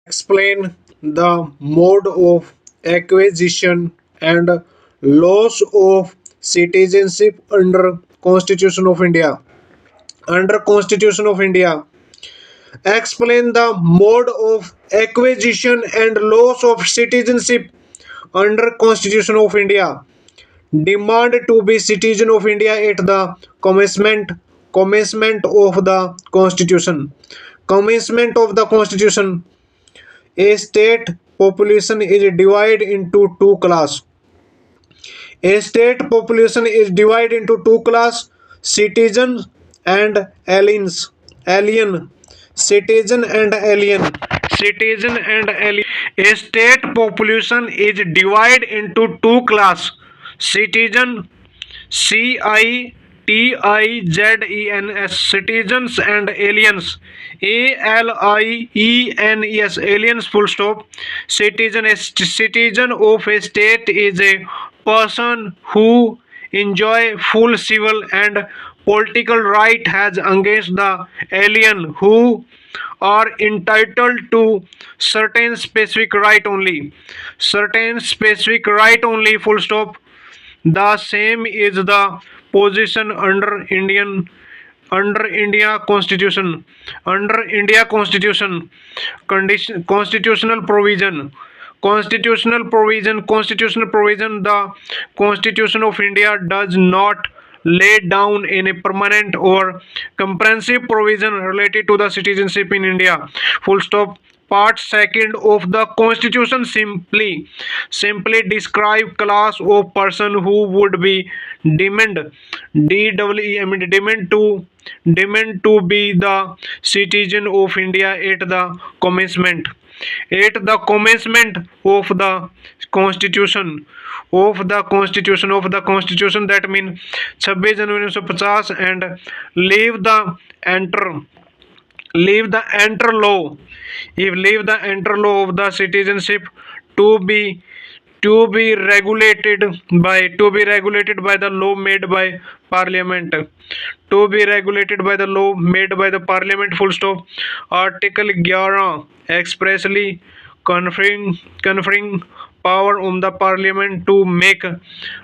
explain the mode of acquisition and loss of citizenship under Constitution of India. Under Constitution of India, explain the mode of acquisition and loss of citizenship under Constitution of India. Demand to be citizen of India at the commencement of the Constitution. Commencement of the Constitution. A state population is divided into two class. A state population is divided into two class: citizens and aliens. Alien. Citizen and alien. Citizen and alien. A state population is divided into two class: citizen, CITIZENS, citizens, and aliens, ALIENS, aliens, full stop. Citizen of a state is a person who enjoy full civil and political right has against the alien who are entitled to certain specific right only, full stop. The same is the position under India Constitution. Under India Constitution, constitutional provision. Constitutional provision. The Constitution of India does not lay down any permanent or comprehensive provision related to the citizenship in India. Full stop. Part second of the Constitution simply describe class of person who would be deemed deemed to be the citizen of India at the commencement of the Constitution that means 26 January 1950 and leave the enter law leave the enter law of the citizenship to be regulated by the law made by parliament, full stop. Article 11 expressly conferring power on the parliament to make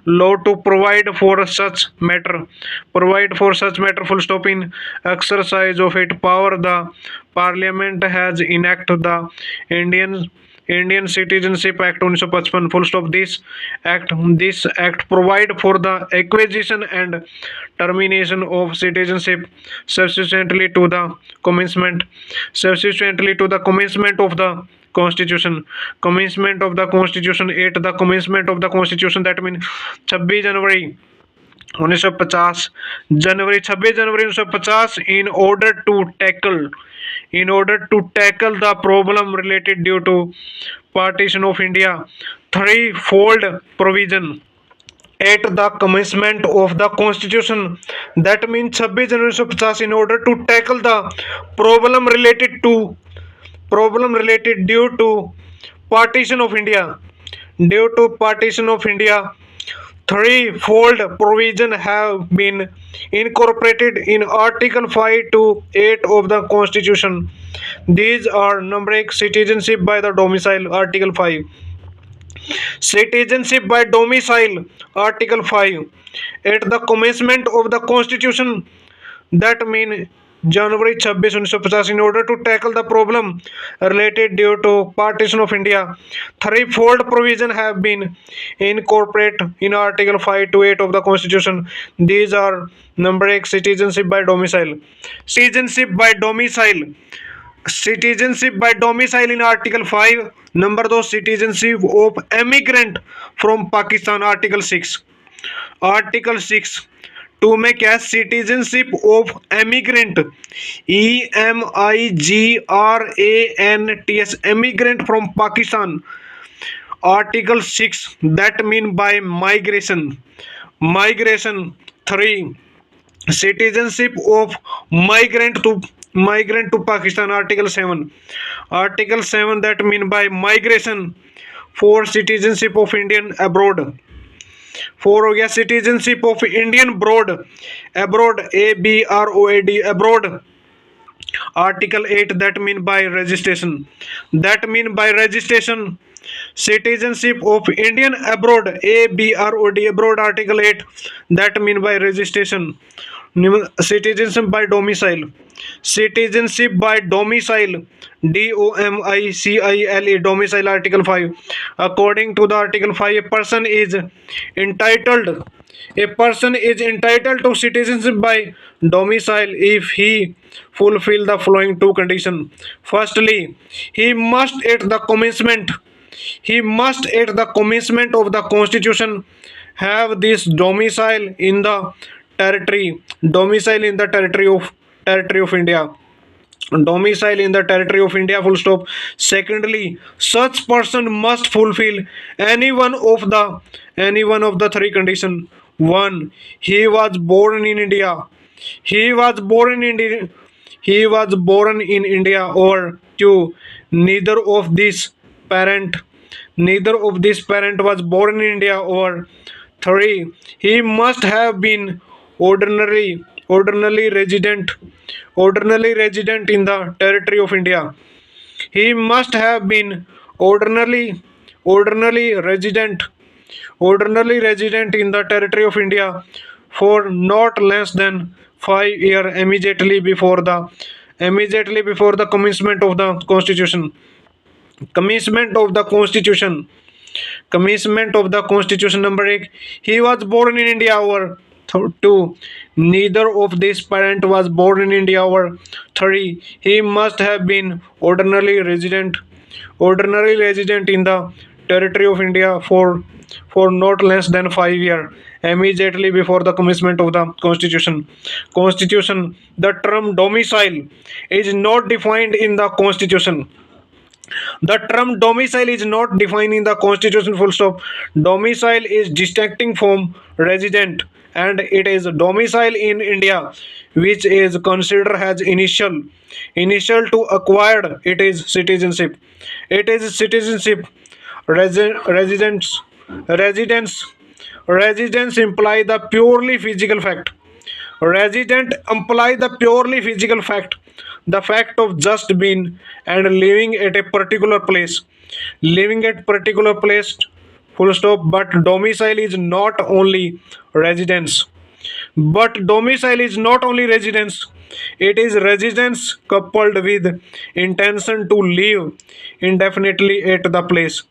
law to provide for such matter, full stop. In exercise of its power, the parliament has enacted the Indian Citizenship Act 1955, full stop. This act provide for the acquisition and termination of citizenship subsequently to the commencement of the Constitution. Commencement of the Constitution. At the commencement of the Constitution, that means 26 January 1950, January 26 January 1950, in order to tackle the problem related due to partition of India, threefold provision at the commencement of the Constitution, that means 26 January 1950, in order to tackle the problem due to partition of India, threefold provision have been incorporated in Article 5 to 8 of the Constitution. These are numeric citizenship by the domicile, Article 5. Citizenship by domicile, Article 5. At the commencement of the Constitution, that means January 26, 1950, in order to tackle the problem related due to partition of India, threefold provision have been incorporated in Article 5 to 8 of the Constitution. These are numeric citizenship by domicile. Citizenship by domicile in Article 5. Number 2, citizenship of emigrant from Pakistan, Article 6. Article 6, to make a citizenship of emigrant, EMIGRANTS, emigrant from Pakistan. Article 6, that mean by migration. 3, citizenship of migrant to Pakistan, Article 7. Article 7, that mean by migration. 4, citizenship of Indian abroad. 4 हो गया citizenship of Indian abroad, abroad, ABROAD, abroad. Article 8, that mean by registration. That mean by registration citizenship of Indian abroad, ABROD, abroad. Article 8, that mean by registration. Citizenship by domicile. Citizenship by domicile, DOMICILE, domicile. Article 5, according to the article 5, entitled a person is entitled to citizenship by domicile if he fulfill the following two conditions. Firstly, he must at the commencement of the constitution have this domicile in the territory of India. Domicile in the territory of India, full stop. Secondly, such person must fulfill any one of the three conditions. One, he was born in India. He was born in India. He was born in India. Or two, parent neither of this parent was born in India. Or three, he must have been ordinarily ordinarily resident ordinarily resident in the territory of India. He must have been ordinarily ordinarily resident in the territory of India for not less than 5 years immediately before the commencement of the constitution. Commencement of the constitution. Commencement of the constitution. Number 8, he was born in India. Or 2, neither of these parent was born in India. Or 3, he must have been ordinarily resident in the territory of India for not less than 5 years immediately before the commencement of the constitution. The term domicile is not defined in the constitution. The term domicile is not defined in the constitution, full stop. Domicile is distincting from resident, and it is domicile in India which is considered as initial to acquired. It is citizenship. It is citizenship. Residence residence residence imply the purely physical fact. Resident imply the purely physical fact, the fact of just being and living at a particular place. Living at particular place, full stop. But domicile is not only residence. But domicile is not only residence. It is residence coupled with intention to live indefinitely at the place.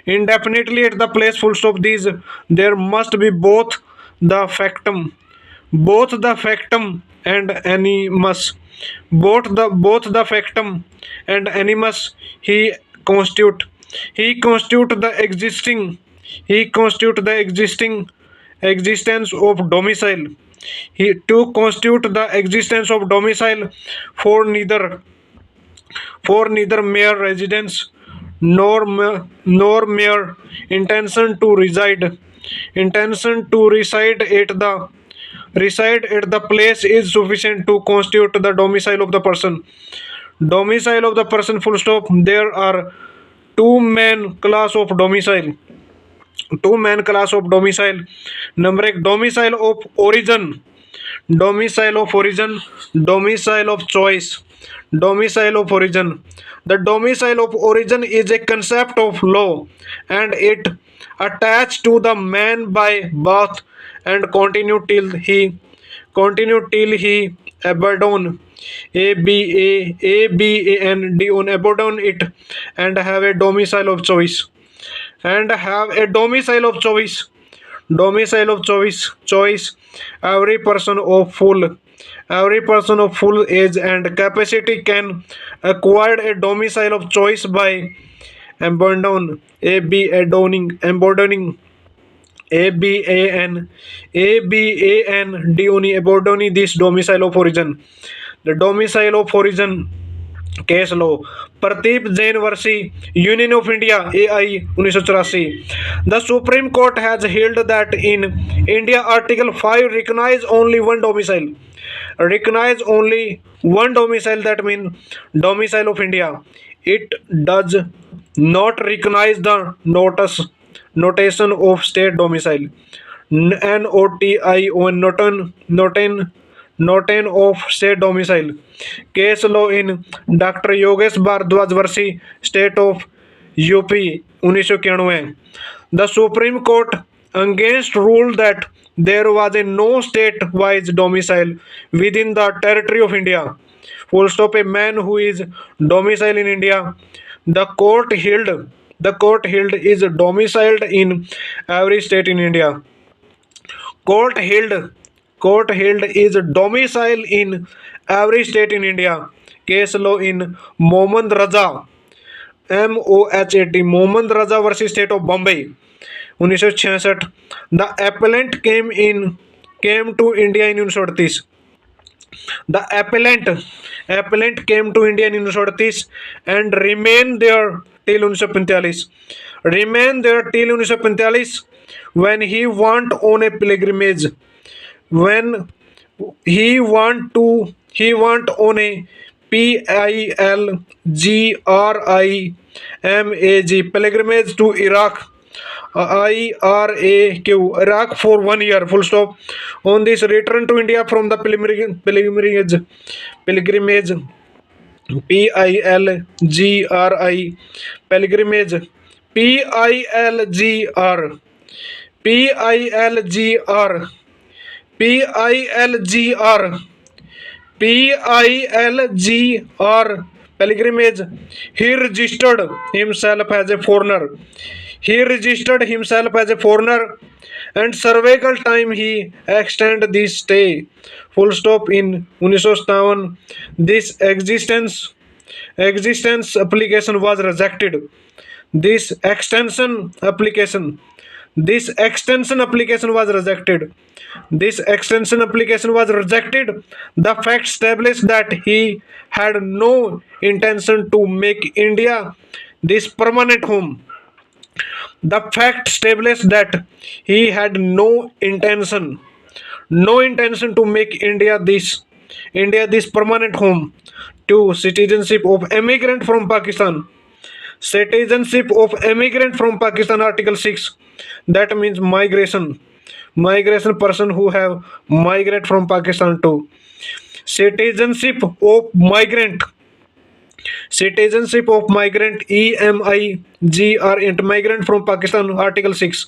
Indefinitely at the place, full stop. These there must be both the factum and animus. Both the factum and animus. He constitute the existing existence of domicile. He to constitute the existence of domicile for neither mere residence nor mere intention to reside at the place is sufficient to constitute the domicile of the person. Domicile of the person, full stop. There are two main class of domicile. Number 1, domicile of origin. Domicile of choice. Domicile of origin. The domicile of origin is a concept of law, and it attached to the man by birth and continue till he abandon abandon it and have a domicile of choice. Choice. Every person of full age and capacity can acquire a domicile of choice by abandoning abandoning this domicile of origin. The domicile of origin. Case law. Pradeep Jain versus Union of India, AI 1984. The Supreme Court has held that in India, Article 5 recognize only one domicile. That means domicile of India. It does not recognize the notation of state domicile. NOTION, notion of state domicile. Case law in doctor Yogesh Bhardwaj versus state of UP 1991। The supreme court against rule that there was a no state-wise domicile within the territory of India. Full stop. A man who is domiciled in India, the court held is domiciled in every state in India. Court held is domicile in every state in India. Case law in Mohammad Raza MOHAT Mohammad Raza versus State of Bombay 1966. The appellant came to India in 1938. The appellant came to India in 1938 and remained there till 1945. Remained there till 1945 when he went on a pilgrimage. When he went on a pilgrimage to Iraq. Iraq for 1 year. Full stop. On this return to India from the pilgrimage pilgrimage pilgrimage pilgr pilgr pilgr pilgr pilgrimage, he registered himself as a foreigner. He registered himself as a foreigner and cervical time he extended this stay. Full stop. In 1957 this existence application was rejected. This extension application this extension application was rejected. This extension application was rejected. The fact established that he had no intention to make India this permanent home. The fact established that he had no intention to make India this permanent home to citizenship of immigrant from Pakistan. Citizenship of immigrant from Pakistan, Article 6. That means migration person who have migrate from Pakistan to citizenship of migrant EMIGR and migrant from Pakistan, Article 6.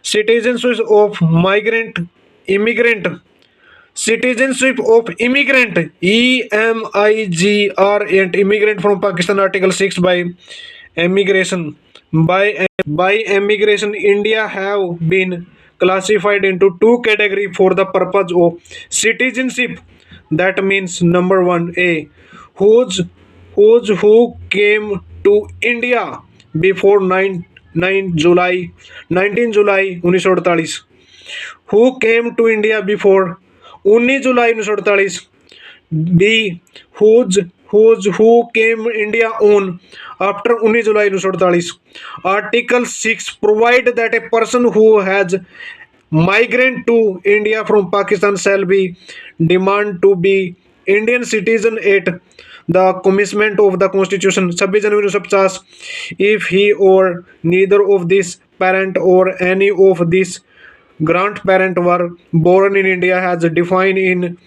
Citizenship of immigrant citizenship of immigrant EMIGR and immigrant from Pakistan, Article 6. By immigration, India have been classified into two categories for the purpose of citizenship. That means number one, A, who came to India before 9 July 1948. Who came to India before 19 July 1948. B, who came India on after 19 July 1948. Article 6 provide that a person who has migrant to India from Pakistan shall be demand to be Indian citizen at the commencement of the Constitution 26 January 1950 if he or neither of this parent or any of these grandparent were born in India as defined in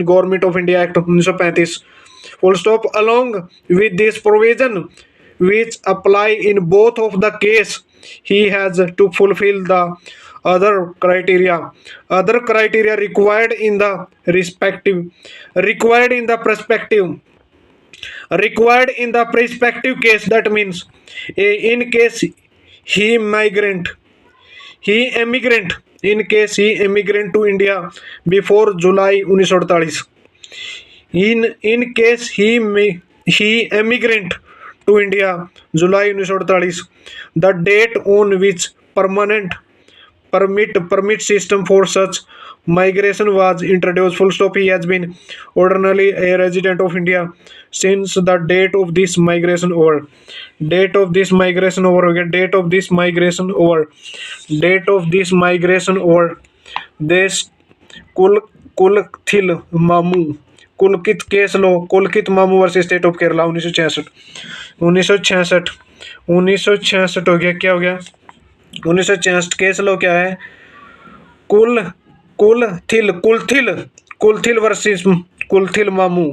Government of India Act 1935. Full stop. Along with this provision, which apply in both of the case, he has to fulfill the other criteria required in the prospective case. That means in case he migrant he emigrant in case he immigrant to India before July 1948. In case he emigrant to India July 1948, the date on which permit system for such migration was introduced. Full stop. He has been ordinarily a resident of India since the date of this migration over. Date of this migration over. Okay. Date of this migration over. Date of this migration over. This कुलथिल मामू कुलकित case लो कुलकित मामू versus state of Kerala 1966 हो गया। क्या हो गया 1966 case लो क्या है कुलथिल Kulthil versus Kulthil Mamu.